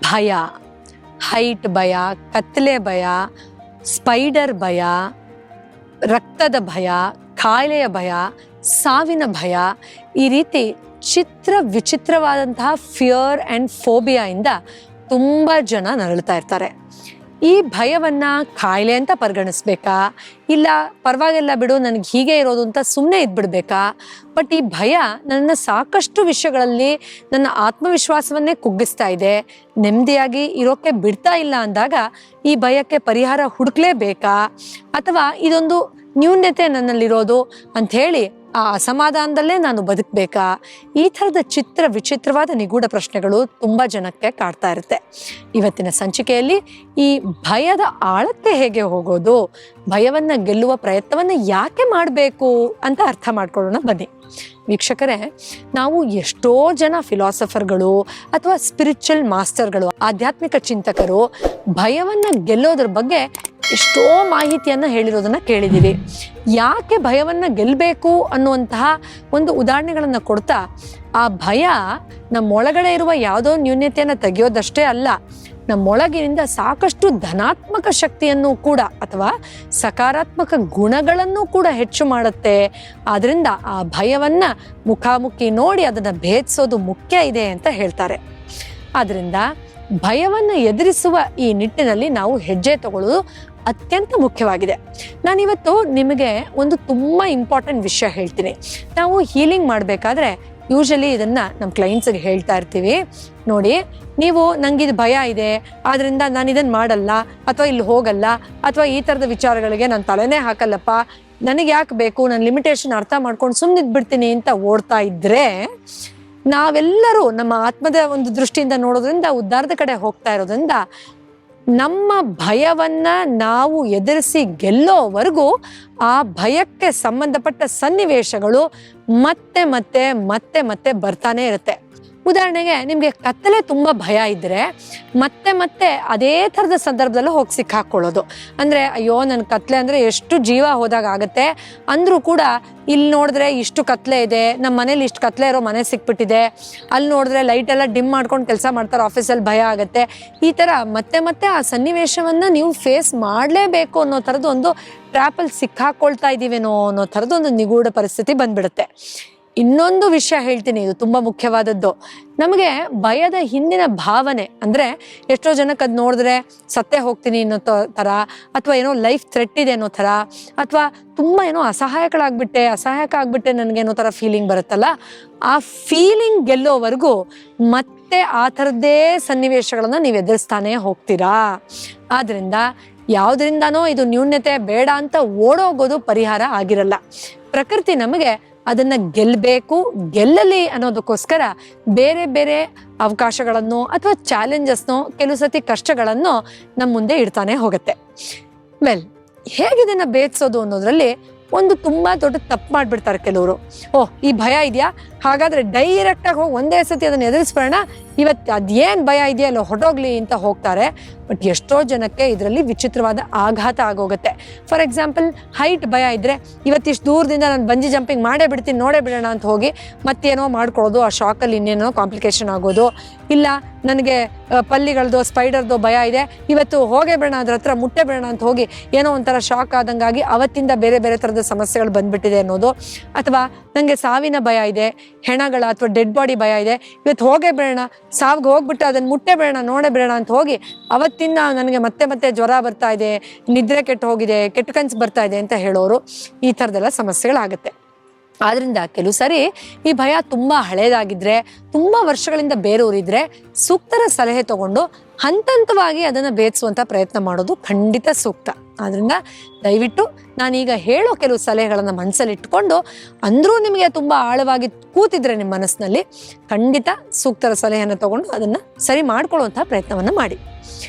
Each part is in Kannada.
ಭಯ, ಹೈಟ್ ಭಯ, ಕತ್ತಲೆ ಭಯ, ಸ್ಪೈಡರ್ ಭಯ, ರಕ್ತದ ಭಯ, ಕಾಯಿಲೆಯ ಭಯ, ಸಾವಿನ ಭಯ, ಈ ರೀತಿ ವಿಚಿತ್ರವಾದಂತಹ ಫಿಯರ್ ಆ್ಯಂಡ್ ಫೋಬಿಯಾಯಿಂದ ತುಂಬ ಜನ ನರಳ್ತಾ ಇರ್ತಾರೆ. ಈ ಭಯವನ್ನ ಕಾಯಿಲೆ ಅಂತ ಪರಿಗಣಿಸ್ಬೇಕಾ, ಇಲ್ಲ ಪರವಾಗಿಲ್ಲ ಬಿಡು ನನಗೆ ಹೀಗೆ ಇರೋದು ಅಂತ ಸುಮ್ಮನೆ ಇದ್ಬಿಡ್ಬೇಕಾ? ಬಟ್ ಈ ಭಯ ನನ್ನ ಸಾಕಷ್ಟು ವಿಷಯಗಳಲ್ಲಿ ನನ್ನ ಆತ್ಮವಿಶ್ವಾಸವನ್ನೇ ಕುಗ್ಗಿಸ್ತಾ ಇದೆ, ನೆಮ್ಮದಿಯಾಗಿ ಇರೋಕ್ಕೆ ಬಿಡ್ತಾ ಇಲ್ಲ ಅಂದಾಗ ಈ ಭಯಕ್ಕೆ ಪರಿಹಾರ ಹುಡುಕ್ಲೇಬೇಕಾ, ಅಥವಾ ಇದೊಂದು ನ್ಯೂನ್ಯತೆ ನನ್ನಲ್ಲಿರೋದು ಅಂಥೇಳಿ ಆ ಅಸಮಾಧಾನದಲ್ಲೇ ನಾನು ಬದುಕಬೇಕಾ? ಈ ಥರದ ವಿಚಿತ್ರವಾದ ನಿಗೂಢ ಪ್ರಶ್ನೆಗಳು ತುಂಬ ಜನಕ್ಕೆ ಕಾಡ್ತಾ ಇರುತ್ತೆ. ಇವತ್ತಿನ ಸಂಚಿಕೆಯಲ್ಲಿ ಈ ಭಯದ ಆಳಕ್ಕೆ ಹೇಗೆ ಹೋಗೋದು, ಭಯವನ್ನು ಗೆಲ್ಲುವ ಪ್ರಯತ್ನವನ್ನು ಯಾಕೆ ಮಾಡಬೇಕು ಅಂತ ಅರ್ಥ ಮಾಡ್ಕೊಳ್ಳೋಣ ಬನ್ನಿ. ವೀಕ್ಷಕರೇ, ನಾವು ಎಷ್ಟೋ ಜನ ಫಿಲಾಸಫರ್ಗಳು ಅಥವಾ ಸ್ಪಿರಿಚುವಲ್ ಮಾಸ್ಟರ್ಗಳು, ಆಧ್ಯಾತ್ಮಿಕ ಚಿಂತಕರು ಭಯವನ್ನು ಗೆಲ್ಲೋದ್ರ ಬಗ್ಗೆ ಎಷ್ಟೋ ಮಾಹಿತಿಯನ್ನ ಹೇಳಿರೋದನ್ನ ಕೇಳಿದ್ದೀವಿ. ಯಾಕೆ ಭಯವನ್ನ ಗೆಲ್ಲಬೇಕು ಅನ್ನುವಂತಹ ಒಂದು ಉದಾಹರಣೆಗಳನ್ನ ಕೊಡ್ತಾ, ಆ ಭಯ ನಮ್ಮೊಳಗಡೆ ಇರುವ ಯಾವುದೋ ನ್ಯೂನ್ಯತೆಯನ್ನು ತೆಗೆಯೋದಷ್ಟೇ ಅಲ್ಲ, ನಮ್ಮೊಳಗಿನಿಂದ ಸಾಕಷ್ಟು ಧನಾತ್ಮಕ ಶಕ್ತಿಯನ್ನು ಕೂಡ ಅಥವಾ ಸಕಾರಾತ್ಮಕ ಗುಣಗಳನ್ನು ಕೂಡ ಹೆಚ್ಚು ಮಾಡುತ್ತೆ. ಆದ್ರಿಂದ ಆ ಭಯವನ್ನ ಮುಖಾಮುಖಿ ನೋಡಿ ಅದನ್ನ ಭೇದಿಸೋದು ಮುಖ್ಯ ಇದೆ ಅಂತ ಹೇಳ್ತಾರೆ. ಆದ್ರಿಂದ ಭಯವನ್ನು ಎದುರಿಸುವ ಈ ನಿಟ್ಟಿನಲ್ಲಿ ನಾವು ಹೆಜ್ಜೆ ತಗೊಳ್ಳೋದು ಅತ್ಯಂತ ಮುಖ್ಯವಾಗಿದೆ. ನಾನಿವತ್ತು ನಿಮಗೆ ಒಂದು ತುಂಬ ಇಂಪಾರ್ಟೆಂಟ್ ವಿಷಯ ಹೇಳ್ತೀನಿ. ನಾವು ಹೀಲಿಂಗ್ ಮಾಡಬೇಕಾದ್ರೆ ಯೂಶಲಿ ಇದನ್ನ ನಮ್ಮ ಕ್ಲೈಂಟ್ಸ್ಗೆ ಹೇಳ್ತಾ ಇರ್ತೀವಿ, ನೋಡಿ ನೀವು ನಂಗಿದು ಭಯ ಇದೆ ಆದ್ರಿಂದ ನಾನು ಇದನ್ನು ಮಾಡಲ್ಲ, ಅಥವಾ ಇಲ್ಲಿ ಹೋಗಲ್ಲ, ಅಥವಾ ಈ ಥರದ ವಿಚಾರಗಳಿಗೆ ನಾನು ತಲೆನೇ ಹಾಕಲ್ಲಪ್ಪ, ನನಗೆ ಯಾಕೆ ಬೇಕು, ನನ್ನ ಲಿಮಿಟೇಷನ್ ಅರ್ಥ ಮಾಡ್ಕೊಂಡು ಸುಮ್ಮನಿದ್ಬಿಡ್ತೀನಿ ಅಂತ ಓಡ್ತಾ ಇದ್ರೆ, ನಾವೆಲ್ಲರೂ ನಮ್ಮ ಆತ್ಮದ ಒಂದು ದೃಷ್ಟಿಯಿಂದ ನೋಡೋದ್ರಿಂದ ಉದ್ಧಾರದ ಕಡೆ ಹೋಗ್ತಾ ಇರೋದ್ರಿಂದ ನಮ್ಮ ಭಯವನ್ನ ನಾವು ಎದುರಿಸಿ ಗೆಲ್ಲೋವರೆಗೂ ಆ ಭಯಕ್ಕೆ ಸಂಬಂಧಪಟ್ಟ ಸನ್ನಿವೇಶಗಳು ಮತ್ತೆ ಮತ್ತೆ ಮತ್ತೆ ಮತ್ತೆ ಬರ್ತಾನೆ ಇರುತ್ತೆ. ಉದಾಹರಣೆಗೆ, ನಿಮಗೆ ಕತ್ತಲೆ ತುಂಬ ಭಯ ಇದ್ದರೆ ಮತ್ತೆ ಮತ್ತೆ ಅದೇ ಥರದ ಸಂದರ್ಭದಲ್ಲೂ ಹೋಗಿ ಸಿಕ್ಕಾಕೊಳ್ಳೋದು. ಅಂದರೆ ಅಯ್ಯೋ ನನ್ನ ಕತ್ತಲೆ ಅಂದರೆ ಎಷ್ಟು ಜೀವ ಹೋದಾಗ ಆಗುತ್ತೆ, ಅಂದರೂ ಕೂಡ ಇಲ್ಲಿ ನೋಡಿದ್ರೆ ಇಷ್ಟು ಕತ್ತಲೆ ಇದೆ, ನಮ್ಮ ಮನೇಲಿ ಇಷ್ಟು ಕತ್ತಲೆ ಇರೋ ಮನೆ ಸಿಕ್ಬಿಟ್ಟಿದೆ, ಅಲ್ಲಿ ನೋಡಿದ್ರೆ ಲೈಟೆಲ್ಲ ಡಿಮ್ ಮಾಡ್ಕೊಂಡು ಕೆಲಸ ಮಾಡ್ತಾರೆ ಆಫೀಸಲ್ಲಿ, ಭಯ ಆಗುತ್ತೆ. ಈ ಥರ ಮತ್ತೆ ಮತ್ತೆ ಆ ಸನ್ನಿವೇಶವನ್ನು ನೀವು ಫೇಸ್ ಮಾಡಲೇಬೇಕು ಅನ್ನೋ ಥರದ್ದು ಒಂದು ಟ್ರ್ಯಾಪಲ್ಲಿ ಸಿಕ್ಕಾಕೊಳ್ತಾ ಇದ್ದೀವೇನೋ ಅನ್ನೋ ಥರದ್ದೊಂದು ನಿಗೂಢ ಪರಿಸ್ಥಿತಿ ಬಂದ್ಬಿಡುತ್ತೆ. ಇನ್ನೊಂದು ವಿಷಯ ಹೇಳ್ತೀನಿ, ಇದು ತುಂಬ ಮುಖ್ಯವಾದದ್ದು. ನಮಗೆ ಭಯದ ಹಿಂದಿನ ಭಾವನೆ ಅಂದರೆ, ಎಷ್ಟೋ ಜನಕ್ಕೆ ಅದು ನೋಡಿದ್ರೆ ಸತ್ತೇ ಹೋಗ್ತೀನಿ ಅನ್ನೋ ಥರ, ಅಥವಾ ಏನೋ ಲೈಫ್ ಥ್ರೆಟ್ ಇದೆ ಅನ್ನೋ ಥರ, ಅಥವಾ ತುಂಬ ಏನೋ ಅಸಹಾಯಕ ಆಗ್ಬಿಟ್ಟೆ ನನಗೇನೋ ಥರ ಫೀಲಿಂಗ್ ಬರುತ್ತಲ್ಲ, ಆ ಫೀಲಿಂಗ್ ಗೆಲ್ಲೋವರೆಗೂ ಮತ್ತೆ ಆ ಥರದ್ದೇ ಸನ್ನಿವೇಶಗಳನ್ನು ನೀವು ಎದುರಿಸ್ತಾನೆ ಹೋಗ್ತೀರಾ. ಆದ್ದರಿಂದ ಯಾವುದರಿಂದನೋ ಇದು ನ್ಯೂನ್ಯತೆ ಬೇಡ ಅಂತ ಓಡೋಗೋದು ಪರಿಹಾರ ಆಗಿರಲ್ಲ. ಪ್ರಕೃತಿ ನಮಗೆ ಅದನ್ನ ಗೆಲ್ಲಲಿ ಅನ್ನೋದಕ್ಕೋಸ್ಕರ ಬೇರೆ ಬೇರೆ ಅವಕಾಶಗಳನ್ನು ಅಥವಾ ಚಾಲೆಂಜಸ್ನೋ ಕೆಲವು ಸತಿ ಕಷ್ಟಗಳನ್ನು ನಮ್ಮ ಮುಂದೆ ಇಡ್ತಾನೆ ಹೋಗುತ್ತೆ. ಹೇಗಿದನ್ನ ಭೇದಿಸೋದು ಅನ್ನೋದ್ರಲ್ಲಿ ಒಂದು ತುಂಬಾ ದೊಡ್ಡ ತಪ್ಪು ಮಾಡ್ಬಿಡ್ತಾರೆ ಕೆಲವರು. ಈ ಭಯ ಇದೆಯಾ, ಹಾಗಾದ್ರೆ ಡೈರೆಕ್ಟ್ ಆಗಿ ಹೋಗಿ ಒಂದೇ ಸತಿ ಅದನ್ನ ಎದುರಿಸ್ಬೇಡ, ಇವತ್ತು ಅದೇನ್ ಭಯ ಇದೆಯಲ್ಲ ಹೊರಟೋಗ್ಲಿ ಅಂತ ಹೋಗ್ತಾರೆ. ಬಟ್ ಎಷ್ಟೋ ಜನಕ್ಕೆ ಇದರಲ್ಲಿ ವಿಚಿತ್ರವಾದ ಆಘಾತ ಆಗೋಗುತ್ತೆ. ಫಾರ್ ಎಕ್ಸಾಂಪಲ್, ಹೈಟ್ ಭಯ ಇದ್ರೆ ಇವತ್ತಿಷ್ಟು ದೂರದಿಂದ ನಾನು ಬಂಜಿ ಜಂಪಿಂಗ್ ಮಾಡೇ ಬಿಡ್ತೀನಿ, ನೋಡೇ ಬಿಡೋಣ ಅಂತ ಹೋಗಿ ಮತ್ತೇನೋ ಮಾಡ್ಕೊಳ್ಳೋದು, ಆ ಶಾಕಲ್ಲಿ ಇನ್ನೇನೋ ಕಾಂಪ್ಲಿಕೇಶನ್ ಆಗೋದು. ಇಲ್ಲ, ನನಗೆ ಪಲ್ಲಿಗಳದ್ದು ಸ್ಪೈಡರ್ದು ಭಯ ಇದೆ, ಇವತ್ತು ಹೋಗೇ ಬಿಡೋಣ, ಅದ್ರ ಹತ್ರ ಮುಟ್ಟೆ ಬಿಡೋಣ ಅಂತ ಹೋಗಿ ಏನೋ ಒಂಥರ ಶಾಕ್ ಆದಂಗಾಗಿ ಅವತ್ತಿಂದ ಬೇರೆ ಬೇರೆ ಥರದ ಸಮಸ್ಯೆಗಳು ಬಂದ್ಬಿಟ್ಟಿದೆ ಅನ್ನೋದು. ಅಥವಾ ನನಗೆ ಸಾವಿನ ಭಯ ಇದೆ, ಹೆಣಗಳ ಅಥವಾ ಡೆಡ್ ಬಾಡಿ ಭಯ ಇದೆ, ಇವತ್ತು ಹೋಗೇ ಬಿಡೋಣ, ಸಾವಿಗೆ ಹೋಗ್ಬಿಟ್ಟು ಅದನ್ನು ಮುಟ್ಟೆ ಬಿಡೋಣ, ನೋಡೇ ಬಿಡೋಣ ಅಂತ ಹೋಗಿ ಅವತ್ತಿಂದ ನನಗೆ ಮತ್ತೆ ಮತ್ತೆ ಜ್ವರ ಬರ್ತಾ ಇದೆ, ನಿದ್ರೆ ಕೆಟ್ಟು ಹೋಗಿದೆ, ಕೆಟ್ಟ ಕನಸು ಬರ್ತಾ ಇದೆ ಅಂತ ಹೇಳೋರು. ಈ ಥರದ್ದೆಲ್ಲ ಸಮಸ್ಯೆಗಳಾಗುತ್ತೆ. ಆದ್ರಿಂದ ಕೆಲವು ಸರಿ ಈ ಭಯ ತುಂಬ ಹಳೇದಾಗಿದ್ರೆ, ತುಂಬ ವರ್ಷಗಳಿಂದ ಬೇರೂರಿದ್ರೆ ಸೂಕ್ತರ ಸಲಹೆ ತಗೊಂಡು ಹಂತವಾಗಿ ಅದನ್ನು ಭೇದಿಸುವಂಥ ಪ್ರಯತ್ನ ಮಾಡೋದು ಖಂಡಿತ ಸೂಕ್ತ. ಆದ್ರಿಂದ ದಯವಿಟ್ಟು ನಾನೀಗ ಹೇಳೋ ಕೆಲವು ಸಲಹೆಗಳನ್ನು ಮನಸ್ಸಲ್ಲಿ ಇಟ್ಕೊಂಡು, ಅಂದರೂ ನಿಮಗೆ ತುಂಬ ಆಳವಾಗಿ ಕೂತಿದ್ರೆ ನಿಮ್ಮ ಮನಸ್ಸಿನಲ್ಲಿ, ಖಂಡಿತ ಸೂಕ್ತರ ಸಲಹೆಯನ್ನು ತಗೊಂಡು ಅದನ್ನು ಸರಿ ಮಾಡ್ಕೊಳ್ಳುವಂಥ ಪ್ರಯತ್ನವನ್ನು ಮಾಡಿ.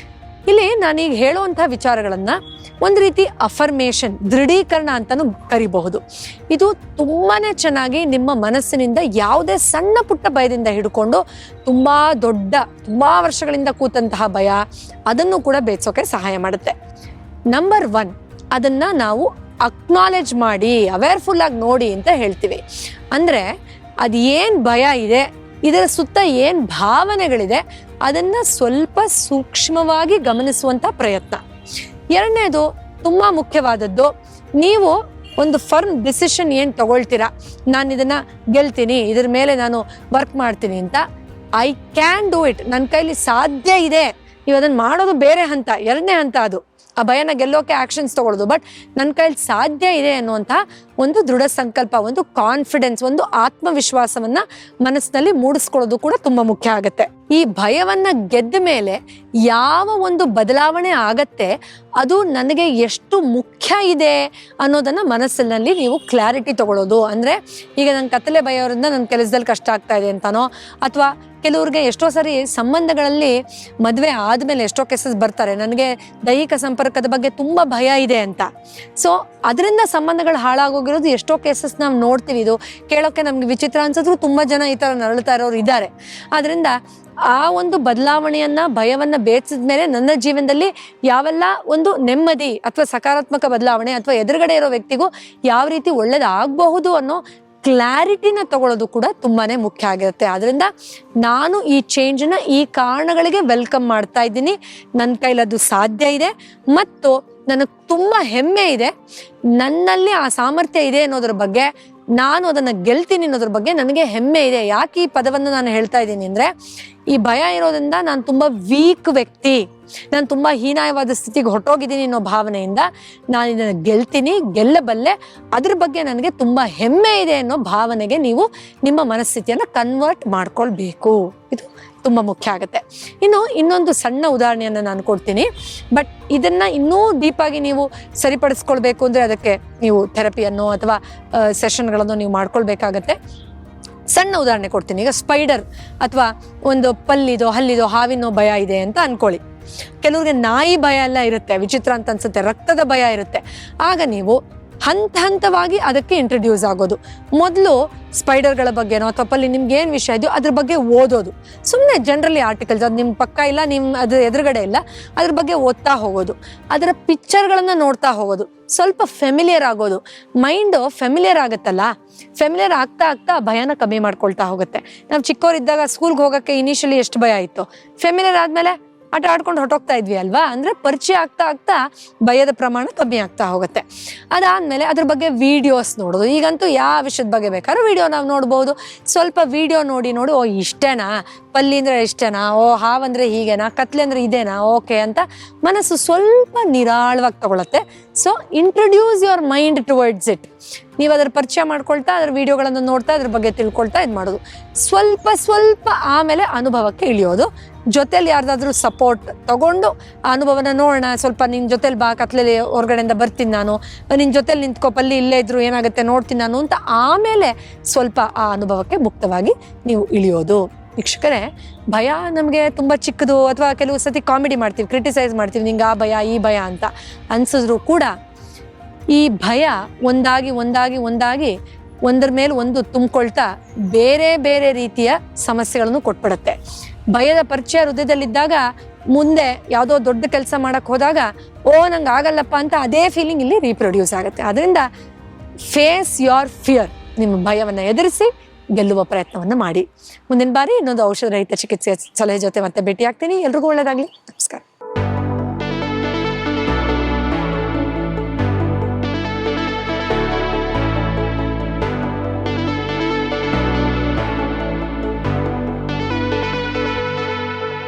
ಇಲ್ಲಿ ನಾನೀಗ ಹೇಳುವಂಥ ವಿಚಾರಗಳನ್ನು ಒಂದು ರೀತಿ ಅಫರ್ಮೇಷನ್, ದೃಢೀಕರಣ ಅಂತಲೂ ಕರಿಬಹುದು. ಇದು ತುಂಬಾನೇ ಚೆನ್ನಾಗಿ ನಿಮ್ಮ ಮನಸ್ಸಿನಿಂದ ಯಾವುದೇ ಸಣ್ಣ ಪುಟ್ಟ ಭಯದಿಂದ ಹಿಡ್ಕೊಂಡು ತುಂಬಾ ವರ್ಷಗಳಿಂದ ಕೂತಂತಹ ಭಯ, ಅದನ್ನು ಕೂಡ ಭೇದಿಸೋಕೆ ಸಹಾಯ ಮಾಡುತ್ತೆ. ನಂಬರ್ 1, ಅದನ್ನ ನಾವು ಅಕ್ನಾಲೆಜ್ ಮಾಡಿ, ಅವೇರ್ಫುಲ್ ಆಗಿ ನೋಡಿ ಅಂತ ಹೇಳ್ತೀವಿ. ಅಂದ್ರೆ ಅದೇನ್ ಭಯ ಇದೆ ಇದರ ಸುತ್ತ ಏನು ಭಾವನೆಗಳಿದೆ ಅದನ್ನು ಸ್ವಲ್ಪ ಸೂಕ್ಷ್ಮವಾಗಿ ಗಮನಿಸುವಂಥ ಪ್ರಯತ್ನ. ಎರಡನೇದು ತುಂಬ ಮುಖ್ಯವಾದದ್ದು, ನೀವು ಒಂದು ಫರ್ಮ್ ಡಿಸಿಷನ್ ಏನು ತಗೊಳ್ತೀರಾ, ನಾನು ಇದನ್ನು ಗೆಲ್ತೀನಿ, ಇದ್ರ ಮೇಲೆ ನಾನು ವರ್ಕ್ ಮಾಡ್ತೀನಿ ಅಂತ, ಐ ಕ್ಯಾನ್ ಡೂ ಇಟ್, ನನ್ನ ಕೈಲಿ ಸಾಧ್ಯ ಇದೆ, ನೀವು ಅದನ್ನು ಮಾಡೋದು ಬೇರೆ ಹಂತ, ಎರಡನೇ ಹಂತ ಅದು ಆ ಭಯನ ಗೆಲ್ಲೋಕೆ ಆಕ್ಷನ್ಸ್ ತಗೊಳ್ಳೋದು. ಬಟ್ ನನ್ನ ಕೈಲಿ ಸಾಧ್ಯ ಇದೆ ಅನ್ನುವಂಥ ಒಂದು ದೃಢ ಸಂಕಲ್ಪ, ಒಂದು ಕಾನ್ಫಿಡೆನ್ಸ್, ಒಂದು ಆತ್ಮವಿಶ್ವಾಸವನ್ನ ಮನಸ್ಸಿನಲ್ಲಿ ಮೂಡಿಸ್ಕೊಳ್ಳೋದು ಕೂಡ ತುಂಬ ಮುಖ್ಯ ಆಗುತ್ತೆ. ಈ ಭಯವನ್ನ ಗೆದ್ದ ಮೇಲೆ ಯಾವ ಒಂದು ಬದಲಾವಣೆ ಆಗತ್ತೆ ಅದು ನನಗೆ ಎಷ್ಟು ಮುಖ್ಯ ಇದೆ ಅನ್ನೋದನ್ನ ಮನಸ್ಸಿನಲ್ಲಿ ನೀವು ಕ್ಲಾರಿಟಿ ತಗೊಳ್ಳೋದು. ಅಂದ್ರೆ ಈಗ ನನ್ನ ಕತ್ತಲೆ ಭಯವರಿಂದ ನನ್ನ ಕೆಲಸದಲ್ಲಿ ಕಷ್ಟ ಆಗ್ತಾ ಇದೆ ಅಂತಾನೋ, ಅಥವಾ ಕೆಲವ್ರಿಗೆ ಎಷ್ಟೋ ಸರಿ ಸಂಬಂಧಗಳಲ್ಲಿ ಮದುವೆ ಆದಮೇಲೆ ಎಷ್ಟೋ ಕೇಸಸ್ ಬರ್ತಾರೆ, ನನಗೆ ದೈಹಿಕ ಸಂಪರ್ಕದ ಬಗ್ಗೆ ತುಂಬ ಭಯ ಇದೆ ಅಂತ. ಸೊ ಅದರಿಂದ ಸಂಬಂಧಗಳು ಹಾಳಾಗೋಗಿರೋದು ಎಷ್ಟೋ ಕೇಸಸ್ ನಾವು ನೋಡ್ತೀವಿ. ಇದು ಕೇಳೋಕ್ಕೆ ನಮ್ಗೆ ವಿಚಿತ್ರ ಅನ್ಸಿದ್ರು ತುಂಬ ಜನ ಈ ಥರ ನರಳ್ತಾ ಇರೋರು ಇದ್ದಾರೆ. ಆದ್ರಿಂದ ಆ ಒಂದು ಬದಲಾವಣೆಯನ್ನ, ಭಯವನ್ನ ಬೇಯಿಸಿದ ಮೇಲೆ ನನ್ನ ಜೀವನದಲ್ಲಿ ಯಾವೆಲ್ಲ ಒಂದು ನೆಮ್ಮದಿ ಅಥವಾ ಸಕಾರಾತ್ಮಕ ಬದಲಾವಣೆ ಅಥವಾ ಎದುರುಗಡೆ ಇರೋ ವ್ಯಕ್ತಿಗೂ ಯಾವ ರೀತಿ ಒಳ್ಳೇದಾಗಬಹುದು ಅನ್ನೋ ಕ್ಲಾರಿಟಿನ ತಗೊಳ್ಳೋದು ಕೂಡ ತುಂಬಾನೇ ಮುಖ್ಯ ಆಗಿರುತ್ತೆ. ಆದ್ರಿಂದ ನಾನು ಈ ಚೇಂಜ್ನ ಈ ಕಾರಣಗಳಿಗೆ ವೆಲ್ಕಮ್ ಮಾಡ್ತಾ ಇದ್ದೀನಿ, ನನ್ನ ಕೈಲದು ಸಾಧ್ಯ ಇದೆ ಮತ್ತು ನನಗೆ ತುಂಬ ಹೆಮ್ಮೆ ಇದೆ, ನನ್ನಲ್ಲಿ ಆ ಸಾಮರ್ಥ್ಯ ಇದೆ ಅನ್ನೋದ್ರ ಬಗ್ಗೆ, ನಾನು ಅದನ್ನು ಗೆಲ್ತೀನಿ ಅನ್ನೋದ್ರ ಬಗ್ಗೆ ನನಗೆ ಹೆಮ್ಮೆ ಇದೆ. ಯಾಕೆ ಈ ಪದವನ್ನು ನಾನು ಹೇಳ್ತಾ ಇದ್ದೀನಿ ಅಂದರೆ, ಈ ಭಯ ಇರೋದ್ರಿಂದ ನಾನು ತುಂಬ ವೀಕ್ ವ್ಯಕ್ತಿ, ನಾನು ತುಂಬ ಹೀನಾಯವಾದ ಸ್ಥಿತಿಗೆ ಹೊರಟೋಗಿದ್ದೀನಿ ಅನ್ನೋ ಭಾವನೆಯಿಂದ ನಾನು ಇದನ್ನು ಗೆಲ್ತೀನಿ, ಗೆಲ್ಲಬಲ್ಲೆ, ಅದ್ರ ಬಗ್ಗೆ ನನಗೆ ತುಂಬ ಹೆಮ್ಮೆ ಇದೆ ಅನ್ನೋ ಭಾವನೆಗೆ ನೀವು ನಿಮ್ಮ ಮನಸ್ಥಿತಿಯನ್ನು ಕನ್ವರ್ಟ್ ಮಾಡ್ಕೊಳ್ಬೇಕು. ಇದು ತುಂಬ ಮುಖ್ಯ ಆಗುತ್ತೆ. ಇನ್ನೊಂದು ಸಣ್ಣ ಉದಾಹರಣೆಯನ್ನು ನಾನು ಕೊಡ್ತೀನಿ. ಬಟ್ ಇದನ್ನು ಇನ್ನೂ ಡೀಪಾಗಿ ನೀವು ಸರಿಪಡಿಸ್ಕೊಳ್ಬೇಕು ಅಂದರೆ ಅದಕ್ಕೆ ನೀವು ಥೆರಪಿಯನ್ನು ಅಥವಾ ಸೆಷನ್ಗಳನ್ನು ನೀವು ಮಾಡ್ಕೊಳ್ಬೇಕಾಗತ್ತೆ. ಸಣ್ಣ ಉದಾಹರಣೆ ಕೊಡ್ತೀನಿ. ಈಗ ಸ್ಪೈಡರ್ ಅಥವಾ ಒಂದು ಪಲ್ಲಿದೋ ಹಲ್ಲಿದೋ ಹಾವಿನೋ ಭಯ ಇದೆ ಅಂತ ಅನ್ಕೊಳ್ಳಿ. ಕೆಲವ್ರಿಗೆ ನಾಯಿ ಭಯ ಎಲ್ಲ ಇರುತ್ತೆ, ವಿಚಿತ್ರ ಅಂತ ಅನ್ಸುತ್ತೆ, ರಕ್ತದ ಭಯ ಇರುತ್ತೆ. ಆಗ ನೀವು ಹಂತ ಹಂತವಾಗಿ ಅದಕ್ಕೆ ಇಂಟ್ರಡ್ಯೂಸ್ ಆಗೋದು. ಮೊದಲು ಸ್ಪೈಡರ್ಗಳ ಬಗ್ಗೆನೋ ಅಥವಾ ಪಲ್ಲಿ ನಿಮ್ಗೆ ಏನು ವಿಷಯ ಇದೆಯೋ ಅದ್ರ ಬಗ್ಗೆ ಓದೋದು. ಸುಮ್ಮನೆ ಜನರಲಿ ಆರ್ಟಿಕಲ್ಸ್, ಅದು ನಿಮ್ಮ ಪಕ್ಕ ಇಲ್ಲ, ಅದ್ರ ಎದುರುಗಡೆ ಇಲ್ಲ, ಅದ್ರ ಬಗ್ಗೆ ಓದ್ತಾ ಹೋಗೋದು, ಅದರ ಪಿಕ್ಚರ್ಗಳನ್ನು ನೋಡ್ತಾ ಹೋಗೋದು, ಸ್ವಲ್ಪ ಫೆಮಿಲಿಯರ್ ಆಗೋದು. ಮೈಂಡು ಫೆಮಿಲಿಯರ್ ಆಗುತ್ತಲ್ಲ, ಫೆಮಿಲಿಯರ್ ಆಗ್ತಾ ಆಗ್ತಾ ಭಯನ ಕಮ್ಮಿ ಮಾಡ್ಕೊಳ್ತಾ ಹೋಗುತ್ತೆ. ನಾವು ಚಿಕ್ಕವರಿದ್ದಾಗ ಸ್ಕೂಲ್ಗೆ ಹೋಗೋಕ್ಕೆ ಇನಿಷಿಯಲಿ ಎಷ್ಟು ಭಯ ಇತ್ತು, ಫೆಮಿಲಿಯರ್ ಆದಮೇಲೆ ಆಟ ಆಡ್ಕೊಂಡು ಹೊರಟೋಗ್ತಾ ಇದ್ವಿ ಅಲ್ವಾ. ಅಂದರೆ ಪರಿಚಯ ಆಗ್ತಾ ಆಗ್ತಾ ಭಯದ ಪ್ರಮಾಣ ಕಮ್ಮಿ ಆಗ್ತಾ ಹೋಗುತ್ತೆ. ಅದಾದಮೇಲೆ ಅದ್ರ ಬಗ್ಗೆ ವಿಡಿಯೋಸ್ ನೋಡೋದು. ಈಗಂತೂ ಯಾವ ವಿಷಯದ ಬಗ್ಗೆ ಬೇಕಾದ್ರೂ ವಿಡಿಯೋ ನಾವು ನೋಡ್ಬೋದು. ಸ್ವಲ್ಪ ವಿಡಿಯೋ ನೋಡಿ ಓ ಇಷ್ಟೇನಾ, ಪಲ್ಲಿ ಅಂದರೆ ಇಷ್ಟೇನಾ, ಓ ಹಾವಂದರೆ ಹೀಗೇನಾ, ಕತ್ಲೆ ಅಂದರೆ ಇದೇನಾ, ಓಕೆ ಅಂತ ಮನಸ್ಸು ಸ್ವಲ್ಪ ನಿರಾಳವಾಗಿ ತಗೊಳುತ್ತೆ. So introduce your mind towards it. ನೀವು ಅದರ ಪರಿಚಯ ಮಾಡ್ಕೊಳ್ತಾ, ಅದರ ವಿಡಿಯೋಗಳನ್ನು ನೋಡ್ತಾ, ಅದ್ರ ಬಗ್ಗೆ ತಿಳ್ಕೊಳ್ತಾ ಇದು ಮಾಡೋದು. ಸ್ವಲ್ಪ ಸ್ವಲ್ಪ ಆಮೇಲೆ ಅನುಭವಕ್ಕೆ ಇಳಿಯೋದು. ಜೊತೆಲಿ ಯಾರ್ದಾದ್ರೂ ಸಪೋರ್ಟ್ ತಗೊಂಡು ಆ ಅನುಭವನ ನೋಡೋಣ, ಸ್ವಲ್ಪ ನಿನ್ನ ಜೊತೆಲಿ ಬಾ, ಕತ್ಲೆಲಿ ಹೊರಗಡೆಯಿಂದ ಬರ್ತೀನಿ ನಾನು, ನಿನ್ನ ಜೊತೆಲಿ ನಿಂತ್ಕೊಪಲ್ಲಿ ಇಲ್ಲೇ ಇದ್ರು ಏನಾಗುತ್ತೆ ನೋಡ್ತೀನಿ ನಾನು ಅಂತ ಆಮೇಲೆ ಸ್ವಲ್ಪ ಆ ಅನುಭವಕ್ಕೆ ಮುಕ್ತವಾಗಿ ನೀವು ಇಳಿಯೋದು. ವೀಕ್ಷಕರೇ, ಭಯ ನಮಗೆ ತುಂಬ ಚಿಕ್ಕದು, ಅಥವಾ ಕೆಲವು ಸತಿ ಕಾಮಿಡಿ ಮಾಡ್ತೀವಿ, ಕ್ರಿಟಿಸೈಸ್ ಮಾಡ್ತೀವಿ, ನಿಂಗೆ ಆ ಭಯ ಈ ಭಯ ಅಂತ ಅನ್ಸಿದ್ರು ಕೂಡ ಈ ಭಯ ಒಂದಾಗಿ ಒಂದಾಗಿ ಒಂದಾಗಿ ಒಂದರ ಮೇಲೆ ಒಂದು ತುಂಬಿಕೊಳ್ತಾ ಬೇರೆ ಬೇರೆ ರೀತಿಯ ಸಮಸ್ಯೆಗಳನ್ನು ಕೊಟ್ಬಿಡುತ್ತೆ. ಭಯದ ಪರಿಚಯ ಹೃದಯದಲ್ಲಿದ್ದಾಗ ಮುಂದೆ ಯಾವುದೋ ದೊಡ್ಡ ಕೆಲಸ ಮಾಡಕ್ಕೆ ಹೋದಾಗ ನಂಗೆ ಆಗಲ್ಲಪ್ಪ ಅಂತ ಅದೇ ಫೀಲಿಂಗ್ ಇಲ್ಲಿ ರೀಪ್ರೊಡ್ಯೂಸ್ ಆಗುತ್ತೆ. ಅದರಿಂದ ಫೇಸ್ ಯೋರ್ ಫಿಯರ್, ನಿಮ್ಮ ಭಯವನ್ನು ಎದುರಿಸಿ ಗೆಲ್ಲುವ ಪ್ರಯತ್ನವನ್ನು ಮಾಡಿ. ಮುಂದಿನ ಬಾರಿ ಇನ್ನೊಂದು ಔಷಧ ರಹಿತ ಚಿಕಿತ್ಸೆ ಸಲಹೆ ಜೊತೆ ಮತ್ತೆ ಭೇಟಿ ಆಗ್ತೀನಿ. ಎಲ್ರಿಗೂ ಒಳ್ಳೆಯದಾಗಲಿ. ನಮಸ್ಕಾರ.